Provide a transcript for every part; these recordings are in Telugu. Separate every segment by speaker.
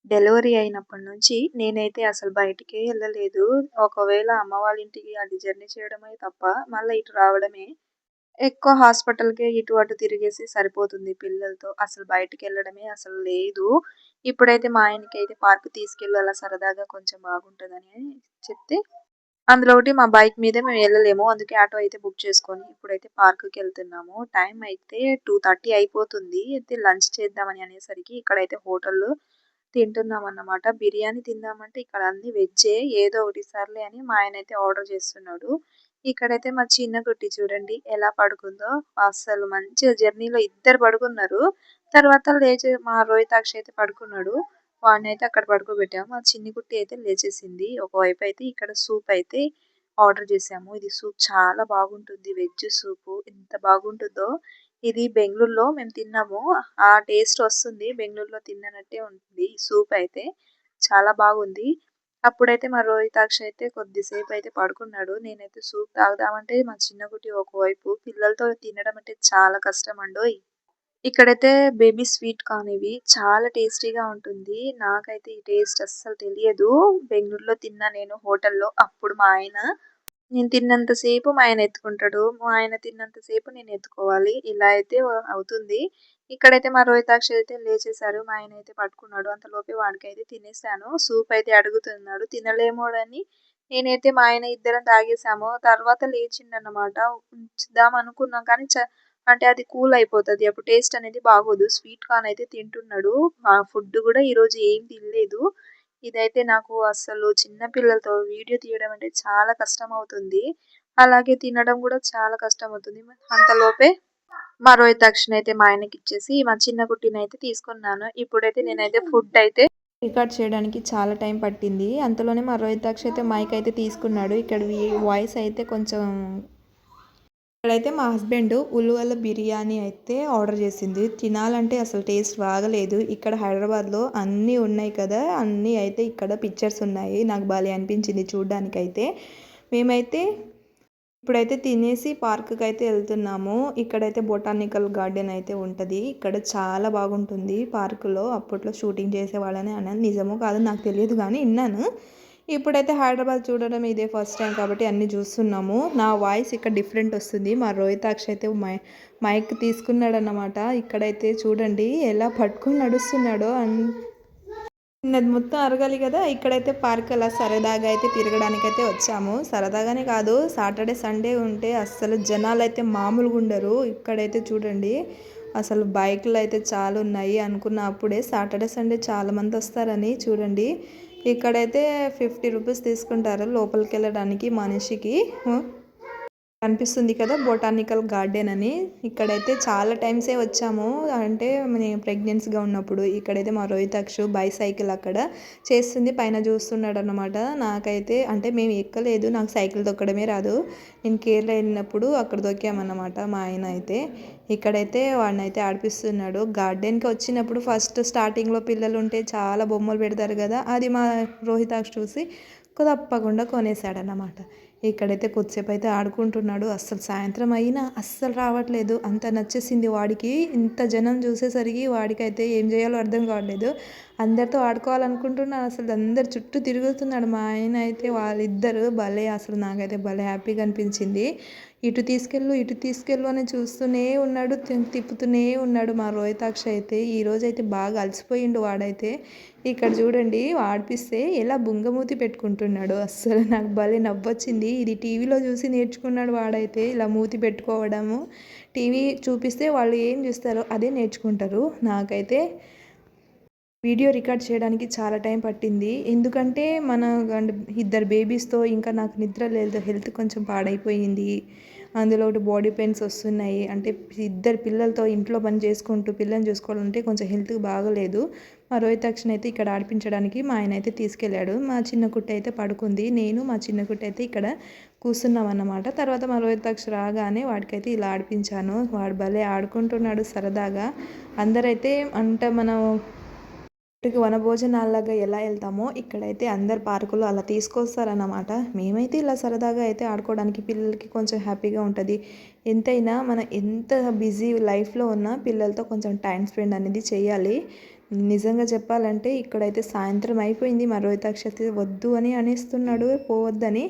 Speaker 1: డెలివరీ అయినప్పటి నుంచి నేనైతే అసలు బయటికే ఎళ్ళలేదు. ఒకవేళ అమ్మ వాళ్ళ ఇంటికి అది జర్నీ చేయడమే తప్ప మళ్ళా ఇటు రావడమే. ఎక్కువ హాస్పిటల్‌కే ఇటు అటు తిరిగేసి సరిపోతుంది పిల్లలతో. అసలు బయటికెళ్ళడమే అసలు లేదు. ఇప్పుడైతే మా ఆయనకైతే పార్క్‌కి తీసుకెళ్ళు అలా సరదాగా కొంచెం బాగుంటదని చెప్తే, అందులో ఒకటి మా బైక్ మీదే మేము ఎళ్ళలేము. అందుకే ఆటో అయితే బుక్ చేసుకొని ఇప్పుడైతే పార్క్‌కెళ్తున్నాము. టైం అయితే 2:30 అయిపోతుంది. అయితే లంచ్ చేద్దామని అనేసరికి ఇక్కడైతే హోటల్‌లో తింటున్నామన్నమాట. బిర్యానీ తిందామంటే ఇక్కడ అన్నీ వెజ్జే. ఏదో ఒకటి సర్లే అని మా ఆయనైతే ఆర్డర్ చేస్తున్నాడు. ఇక్కడైతే మా చిన్న కుట్టి చూడండి ఎలా పడుకుందో. అస్సలు మంచిగా జర్నీలో ఇద్దరు పడుకున్నారు. తర్వాత లేచి మా రోహితాక్షి అయితే పడుకున్నాడు. వాడినైతే అక్కడ పడుకోబెట్టాము. మా చిన్ని కుట్టి అయితే లేచేసింది. ఒకవైపు అయితే ఇక్కడ సూప్ అయితే ఆర్డర్ చేసాము. ఇది సూప్ చాలా బాగుంటుంది. వెజ్ సూపు ఎంత బాగుంటుందో. ఇది బెంగుళూరులో మేము తిన్నాము. ఆ టేస్ట్ వస్తుంది. బెంగుళూరులో తిన్నట్టే ఉంటుంది ఈ సూప్ అయితే. చాలా బాగుంది. అప్పుడైతే మా రోహితాక్షి అయితే కొద్దిసేపు అయితే పడుకున్నాడు. నేనైతే సూప్ తాగుదామంటే మా చిన్న కుట్టి ఒకవైపు పిల్లలతో తినడం అంటే చాలా కష్టమండోయ్! ఇక్కడైతే బేబీ స్వీట్ కార్న్ ఇవి చాలా టేస్టీగా ఉంటుంది. నాకైతే ఈ టేస్ట్ అస్సలు తెలియదు. బెంగుళూరులో తిన్నా నేను హోటల్‌లో. అప్పుడు మా ఆయన నేను తిన్నంత సేపు మా ఆయన ఎత్తుకుంటాడు. మా ఆయన తిన్నంత సేపు నేను ఎత్తుకోవాలి. ఇలా అయితే అవుతుంది. ఇక్కడైతే మా రోహితాక్షి అయితే లేచేశారు. మా ఆయన అయితే పట్టుకున్నాడు. అంతలోపే వాడికైతే తినేసాను. సూప్ అయితే అడుగుతున్నాడు. తినలేమోడని నేనైతే మా ఆయన ఇద్దరం తాగేసాము. తర్వాత లేచిండన్నమాట. ఉంచుదాం అనుకున్నాం కానీ అంటే అది కూల్ అయిపోతది. అప్పుడు టేస్ట్ అనేది బాగోదు. స్వీట్ కార్న్ అయితే తింటున్నాడు. ఫుడ్ గూడా ఈరోజు ఏం తినలేదు. ఇదైతే నాకు అస్సలు చిన్న పిల్లలతో వీడియో తీయడం అంటే చాలా కష్టమవుతుంది. అలాగే తినడం గూడా చాలా కష్టమవుతుంది. అంతలోపే మా రోహితాక్షినైతే మా ఆయనకిచ్చేసి మా చిన్న కుట్టినైతే తీసుకున్నాను. ఇప్పుడైతే నేనైతే ఫుడ్ అయితే రికార్డ్ చేయడానికి చాలా టైం పట్టింది. అంతలోనే మా రోహితాక్షి అయితే మైక్ అయితే తీసుకున్నాడు. ఇక్కడ వాయిస్ అయితే కొంచెం ఇక్కడైతే మా హస్బెండ్ ఉలువల బిర్యానీ అయితే ఆర్డర్ చేసింది. తినాలంటే అసలు టేస్ట్ బాగలేదు. ఇక్కడ హైదరాబాద్లో అన్నీ ఉన్నాయి కదా, అన్నీ అయితే ఇక్కడ పిక్చర్స్ ఉన్నాయి. నాకు భలే అనిపించింది చూడ్డానికైతే. మేమైతే ఇప్పుడైతే తినేసి పార్క్కి అయితే వెళ్తున్నాము. ఇక్కడైతే బొటానికల్ గార్డెన్ అయితే ఉంటుంది. ఇక్కడ చాలా బాగుంటుంది పార్కులో. అప్పట్లో షూటింగ్ చేసేవాళ్ళని అన్నది నిజమో కాదో నాకు తెలియదు కానీ విన్నాను. ఇప్పుడైతే హైదరాబాద్ చూడడం ఇదే ఫస్ట్ టైం కాబట్టి అన్నీ చూస్తున్నాము. నా వాయిస్ ఇక్కడ డిఫరెంట్ వస్తుంది. మా రోహితాక్షి అయితే మైక్ తీసుకున్నాడన్నమాట. ఇక్కడైతే చూడండి ఎలా పట్టుకొని నడుస్తున్నాడో. చిన్నది మొత్తం అరగాలి కదా. ఇక్కడైతే పార్క్ అలా సరదాగా అయితే తిరగడానికైతే వచ్చాము. సరదాగానే కాదు, సాటర్డే సండే ఉంటే అస్సలు జనాలు అయితే మామూలుగా ఉండరు. ఇక్కడైతే చూడండి అసలు బైకులు అయితే చాలా ఉన్నాయి. అనుకున్న అప్పుడే సాటర్డే సండే చాలామంది వస్తారని చూడండి. ఇక్కడైతే 50 రూపీస్ తీసుకుంటారు లోపలికి వెళ్ళడానికి మనిషికి. కనిపిస్తుంది కదా బొటానికల్ గార్డెన్ అని. ఇక్కడైతే చాలా టైమ్సే వచ్చాము. అంటే నేను ప్రెగ్నెన్సీగా ఉన్నప్పుడు. ఇక్కడైతే మా రోహితాక్షు బైసైకిల్ అక్కడ చేస్తుంది, పైన చూస్తున్నాడు అన్నమాట. నాకైతే అంటే మేము ఎక్కలేదు, నాకు సైకిల్ తొక్కడమే రాదు. నేను కేరళ వెళ్ళినప్పుడు అక్కడ దొక్కామన్నమాట మా ఆయన అయితే. ఇక్కడైతే వాడిని అయితే ఆడిపిస్తున్నాడు. గార్డెన్కి వచ్చినప్పుడు ఫస్ట్ స్టార్టింగ్లో పిల్లలు ఉంటే చాలా బొమ్మలు పెడతారు కదా, అది మా రోహితాక్షు చూసి తప్పకుండా కొనేసాడన్నమాట. ఇక్కడైతే కొద్దిసేపు అయితే ఆడుకుంటున్నాడు. అస్సలు సాయంత్రం అయినా అస్సలు రావట్లేదు. అంత నచ్చేసింది వాడికి. ఇంత జనం చూసేసరికి వాడికైతే ఏం చేయాలో అర్థం కావట్లేదు. అందరితో ఆడుకోవాలనుకుంటున్నాను, అసలు అందరు చుట్టూ తిరుగుతున్నాడు. మా ఆయన అయితే వాళ్ళిద్దరు భలే, అసలు నాకైతే భలే హ్యాపీగా అనిపించింది. ఇటు తీసుకెళ్ళు అని చూస్తూనే ఉన్నాడు, తిప్పుతూనే ఉన్నాడు మా రోహితాక్ష అయితే. ఈరోజు అయితే బాగా అలసిపోయిండు వాడైతే. ఇక్కడ చూడండి ఆడిపిస్తే ఎలా బుంగమూతి పెట్టుకుంటున్నాడు. అస్సలు నాకు భలే నవ్వొచ్చింది. ఇది టీవీలో చూసి నేర్చుకున్నాడు వాడైతే, ఇలా మూతి పెట్టుకోవడము. టీవీ చూపిస్తే వాళ్ళు ఏం చూస్తారో అదే నేర్చుకుంటారు. నాకైతే వీడియో రికార్డ్ చేయడానికి చాలా టైం పట్టింది. ఎందుకంటే మన ఇద్దరు బేబీస్తో ఇంకా నాకు నిద్ర లేదు, హెల్త్ కొంచెం పాడైపోయింది. అందులో ఒకటి బాడీ పెయిన్స్ వస్తున్నాయి. అంటే ఇద్దరు పిల్లలతో ఇంట్లో పని చేసుకుంటూ పిల్లల్ని చూసుకోవాలంటే కొంచెం హెల్త్ బాగలేదు. మా రోహితాక్షిని అయితే ఇక్కడ ఆడిపించడానికి మా ఆయన అయితే తీసుకెళ్ళాడు. మా చిన్న కుట్టి అయితే పడుకుంది. నేను మా చిన్న కుట్టి అయితే ఇక్కడ కూర్చున్నాం అన్నమాట. తర్వాత మా రోహితాక్షి రాగానే వాడికైతే ఇలా ఆడిపించాను. వాడు భలే ఆడుకుంటున్నాడు సరదాగా. అందరైతే అంటే మనం వనభోజనాల్లాగా ఎలా వెళ్తామో ఇక్కడైతే అందరు పార్కులు అలా తీసుకొస్తారన్నమాట. మేమైతే ఇలా సరదాగా అయితే ఆడుకోవడానికి పిల్లలకి కొంచెం హ్యాపీగా ఉంటుంది. ఎంతైనా మన ఎంత బిజీ లైఫ్లో ఉన్నా పిల్లలతో కొంచెం టైం స్పెండ్ అనేది చేయాలి.
Speaker 2: నిజంగా చెప్పాలంటే ఇక్కడైతే సాయంత్రం అయిపోయింది. మా రోహితాక్ష అయితే వద్దు అని అనేస్తున్నాడు పోవద్దని.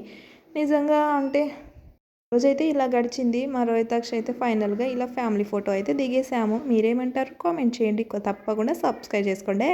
Speaker 2: నిజంగా అంటే రోజైతే ఇలా గడిచింది. మా రోహితాక్ష అయితే ఫైనల్‌గా ఇలా ఫ్యామిలీ ఫోటో అయితే దిగేసాము. మీరేమంటారు? కామెంట్ చేయండి. తప్పకుండా సబ్స్క్రైబ్ చేసుకోండే.